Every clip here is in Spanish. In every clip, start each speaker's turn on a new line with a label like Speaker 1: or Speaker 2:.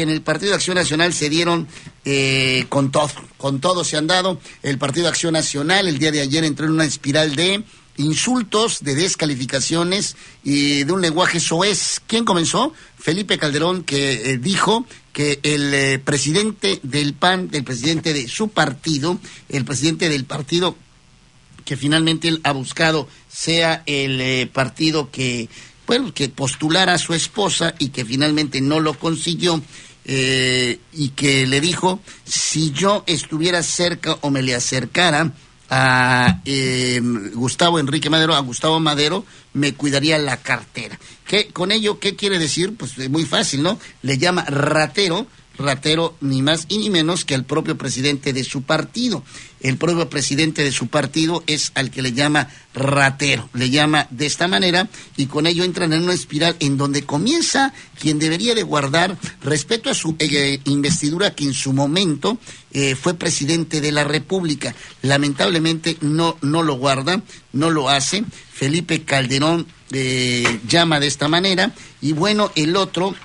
Speaker 1: en el Partido de Acción Nacional se dieron con todo se han dado. El Partido de Acción Nacional el día de ayer entró en una espiral de insultos, de descalificaciones y de un lenguaje soez. ¿Quién comenzó? Felipe Calderón, que dijo que el presidente del PAN, el presidente de su partido, el presidente del partido que finalmente él ha buscado sea el partido que, bueno, que postulara a su esposa y que finalmente no lo consiguió, y que le dijo, si yo estuviera cerca o me le acercara a Gustavo Enrique Madero, a Gustavo Madero, me cuidaría la cartera. Con ello, ¿qué quiere decir? Pues muy fácil, ¿no? Le llama ratero ni más y ni menos que al propio presidente de su partido. El propio presidente de su partido es al que le llama ratero, le llama de esta manera, y con ello entran en una espiral en donde comienza quien debería de guardar respeto a su investidura, que en su momento fue presidente de la República. Lamentablemente no lo guarda, no lo hace. Felipe Calderón llama de esta manera, y bueno, el otro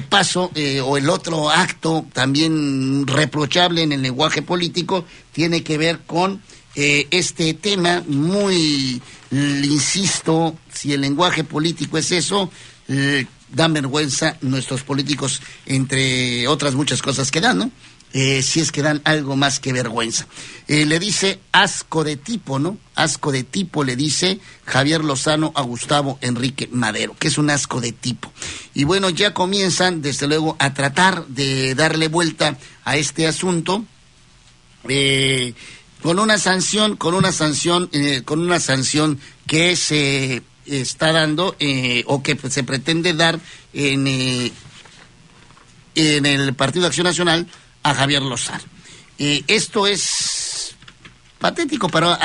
Speaker 1: paso o el otro acto también reprochable en el lenguaje político tiene que ver con este tema muy, insisto, si el lenguaje político es eso, dan vergüenza nuestros políticos, entre otras muchas cosas que dan, ¿no? Si es que dan algo más que vergüenza. Le dice asco de tipo, ¿no? Asco de tipo, le dice Javier Lozano a Gustavo Enrique Madero, que es un asco de tipo. Y bueno, ya comienzan, desde luego, a tratar de darle vuelta a este asunto, con una sanción que se está dando, o que se pretende dar en el Partido de Acción Nacional a Javier Lozano. Esto es patético para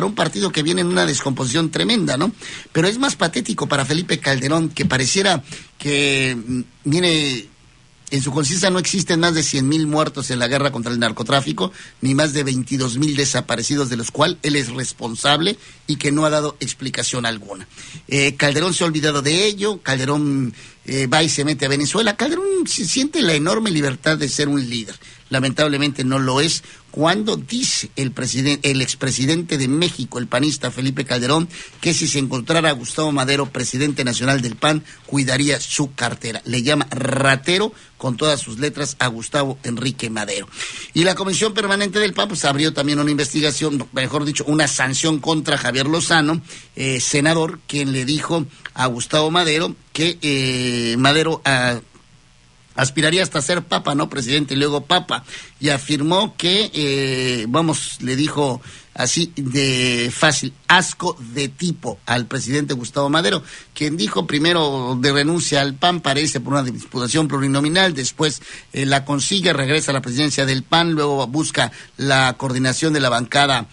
Speaker 1: un partido que viene en una descomposición tremenda, ¿no? Pero es más patético para Felipe Calderón, que pareciera que, mire, en su conciencia no existen más de 100,000 muertos en la guerra contra el narcotráfico, ni más de 22,000 desaparecidos, de los cuales él es responsable y que no ha dado explicación alguna. Calderón se ha olvidado de ello. Calderón va y se mete a Venezuela. Calderón siente la enorme libertad de ser un líder. Lamentablemente no lo es cuando dice el expresidente de México, el panista Felipe Calderón, que si se encontrara a Gustavo Madero, presidente nacional del PAN, cuidaría su cartera. Le llama ratero con todas sus letras a Gustavo Enrique Madero. Y la Comisión Permanente del PAN pues abrió también una investigación, mejor dicho, una sanción contra Javier Lozano, senador, quien le dijo a Gustavo Madero que Madero aspiraría hasta ser papa, ¿no? Presidente y luego papa. Y afirmó que, le dijo así de fácil, asco de tipo al presidente Gustavo Madero, quien dijo primero de renuncia al PAN, parece por una diputación plurinominal, después la consigue, regresa a la presidencia del PAN, luego busca la coordinación de la bancada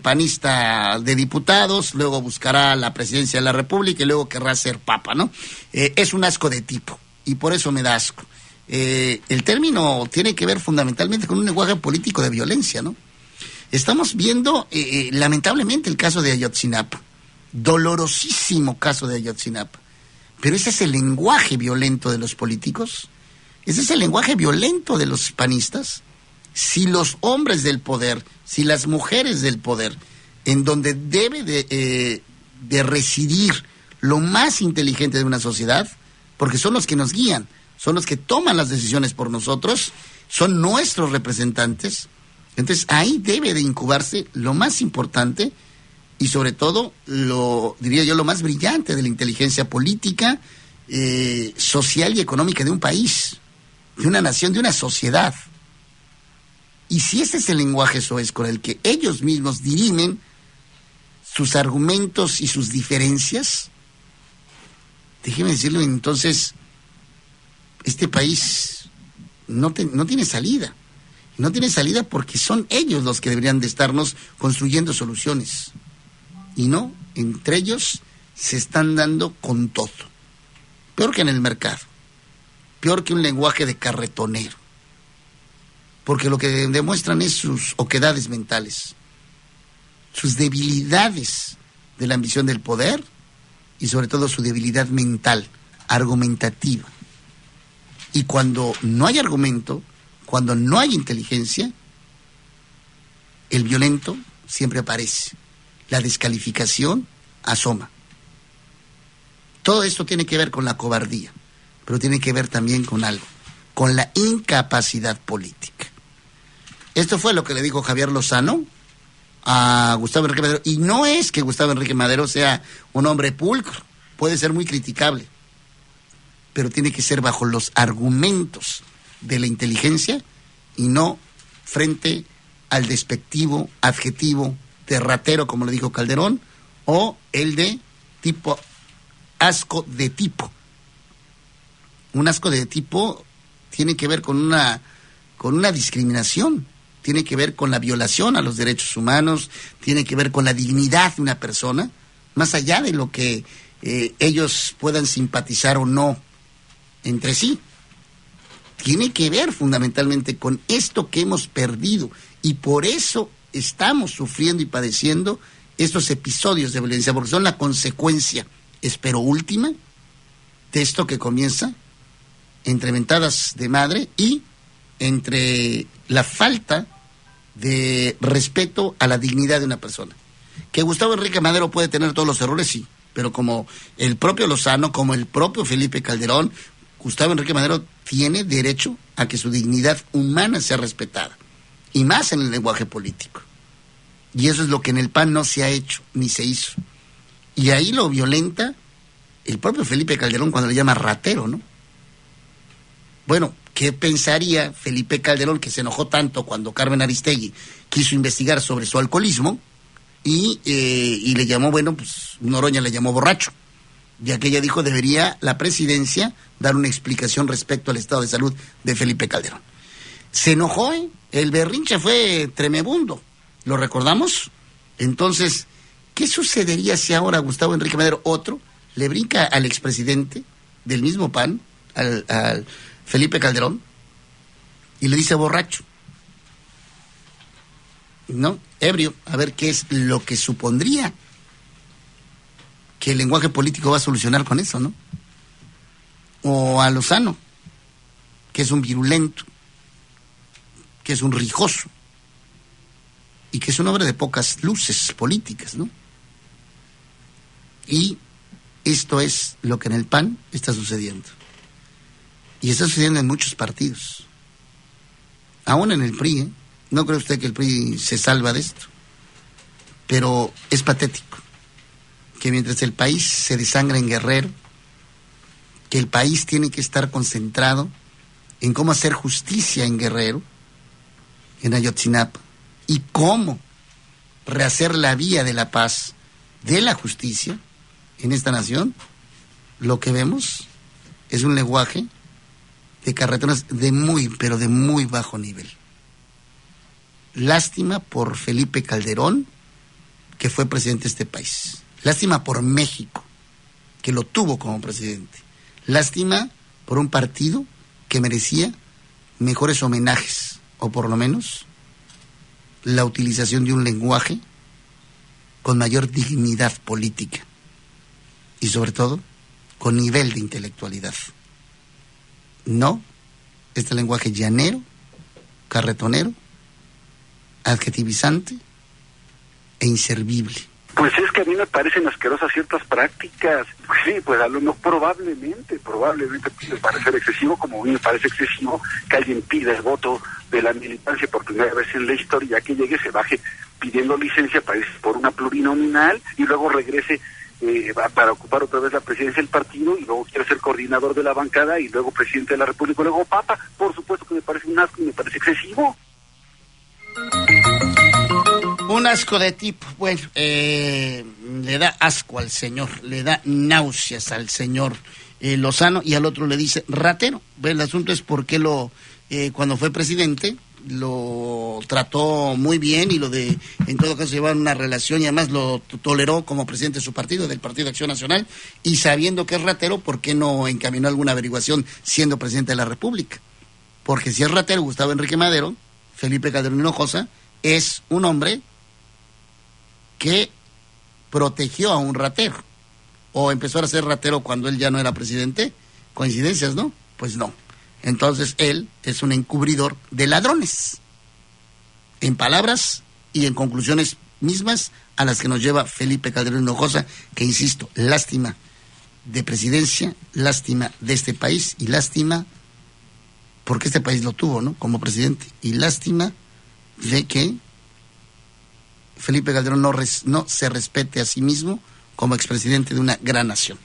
Speaker 1: panista de diputados, luego buscará la presidencia de la República y luego querrá ser papa, ¿no? Es un asco de tipo, y por eso me da asco. El término tiene que ver fundamentalmente con un lenguaje político de violencia, ¿no? Estamos viendo lamentablemente el caso de Ayotzinapa, dolorosísimo caso de Ayotzinapa, pero ese es el lenguaje violento de los políticos, ese es el lenguaje violento de los panistas. Si los hombres del poder, si las mujeres del poder, en donde debe de residir lo más inteligente de una sociedad, porque son los que nos guían, son los que toman las decisiones por nosotros, son nuestros representantes. Entonces ahí debe de incubarse lo más importante y sobre todo, diría yo, lo más brillante de la inteligencia política, social y económica de un país, de una nación, de una sociedad. Y si ese es el lenguaje soez con el que ellos mismos dirimen sus argumentos y sus diferencias, déjeme decirlo, entonces este país no tiene salida. No tiene salida porque son ellos los que deberían de estarnos construyendo soluciones. Y no, entre ellos se están dando con todo. Peor que en el mercado. Peor que un lenguaje de carretonero. Porque lo que demuestran es sus oquedades mentales. Sus debilidades de la ambición del poder y sobre todo su debilidad mental, argumentativa. Y cuando no hay argumento, cuando no hay inteligencia, el violento siempre aparece. La descalificación asoma. Todo esto tiene que ver con la cobardía, pero tiene que ver también con algo, con la incapacidad política. Esto fue lo que le dijo Javier Lozano a Gustavo Enrique Madero. Y no es que Gustavo Enrique Madero sea un hombre pulcro, puede ser muy criticable, pero tiene que ser bajo los argumentos de la inteligencia y no frente al despectivo adjetivo de ratero, como le dijo Calderón, o el de tipo asco de tipo. Un asco de tipo tiene que ver con una discriminación, tiene que ver con la violación a los derechos humanos, tiene que ver con la dignidad de una persona, más allá de lo que ellos puedan simpatizar o no entre sí. Tiene que ver fundamentalmente con esto que hemos perdido, y por eso estamos sufriendo y padeciendo estos episodios de violencia, porque son la consecuencia, espero última, de esto que comienza entre mentadas de madre y entre la falta de respeto a la dignidad de una persona. Que Gustavo Enrique Madero puede tener todos los errores, sí, pero como el propio Lozano, como el propio Felipe Calderón, Gustavo Enrique Madero tiene derecho a que su dignidad humana sea respetada, y más en el lenguaje político. Y eso es lo que en el PAN no se ha hecho, ni se hizo. Y ahí lo violenta el propio Felipe Calderón cuando le llama ratero, ¿no? Bueno, ¿qué pensaría Felipe Calderón, que se enojó tanto cuando Carmen Aristegui quiso investigar sobre su alcoholismo y le llamó, bueno, pues Noroña le llamó borracho, ya que ella dijo debería la presidencia dar una explicación respecto al estado de salud de Felipe Calderón? Se enojó, el berrinche fue tremebundo, ¿lo recordamos? Entonces, ¿qué sucedería si ahora Gustavo Enrique Madero, otro, le brinca al expresidente del mismo PAN, al Felipe Calderón, y le dice borracho? ¿No? Ebrio, a ver qué es lo que supondría que el lenguaje político va a solucionar con eso, ¿no? O a Lozano, que es un virulento, que es un rijoso, y que es un hombre de pocas luces políticas, ¿no? Y esto es lo que en el PAN está sucediendo. Y está sucediendo en muchos partidos. Aún en el PRI, ¿eh? No cree usted que el PRI se salva de esto. Pero es patético que mientras el país se desangra en Guerrero, que el país tiene que estar concentrado en cómo hacer justicia en Guerrero, en Ayotzinapa, y cómo rehacer la vía de la paz, de la justicia en esta nación, lo que vemos es un lenguaje de carretonas de muy, pero de muy bajo nivel. Lástima por Felipe Calderón, que fue presidente de este país. Lástima por México, que lo tuvo como presidente. Lástima por un partido que merecía mejores homenajes, o por lo menos la utilización de un lenguaje con mayor dignidad política y sobre todo con nivel de intelectualidad. No este lenguaje llanero, carretonero, adjetivizante e inservible.
Speaker 2: Pues es que a mí me parecen asquerosas ciertas prácticas. Pues sí, pues a lo mejor probablemente puede parecer excesivo, como a mí me parece excesivo que alguien pida el voto de la militancia por primera vez en la historia, que llegue, se baje pidiendo licencia para ir por una plurinominal y luego regrese para ocupar otra vez la presidencia del partido y luego quiere ser coordinador de la bancada y luego presidente de la República y luego papa. Por supuesto que me parece un asco y me parece excesivo.
Speaker 1: Un asco de tipo, bueno, le da asco al señor, le da náuseas al señor Lozano, y al otro le dice ratero. El asunto es por qué cuando fue presidente lo trató muy bien y en todo caso llevaron una relación y además lo toleró como presidente de su partido, del Partido de Acción Nacional, y sabiendo que es ratero, ¿por qué no encaminó alguna averiguación siendo presidente de la República? Porque si es ratero Gustavo Enrique Madero, Felipe Calderón Hinojosa es un hombre que protegió a un ratero, o empezó a ser ratero cuando él ya no era presidente. Coincidencias, ¿no? Pues no. Entonces él es un encubridor de ladrones, en palabras y en conclusiones mismas a las que nos lleva Felipe Calderón Hinojosa, que insisto, lástima de presidencia, lástima de este país y lástima porque este país lo tuvo, ¿no?, como presidente, y lástima de que Felipe Calderón no se respete a sí mismo como expresidente de una gran nación.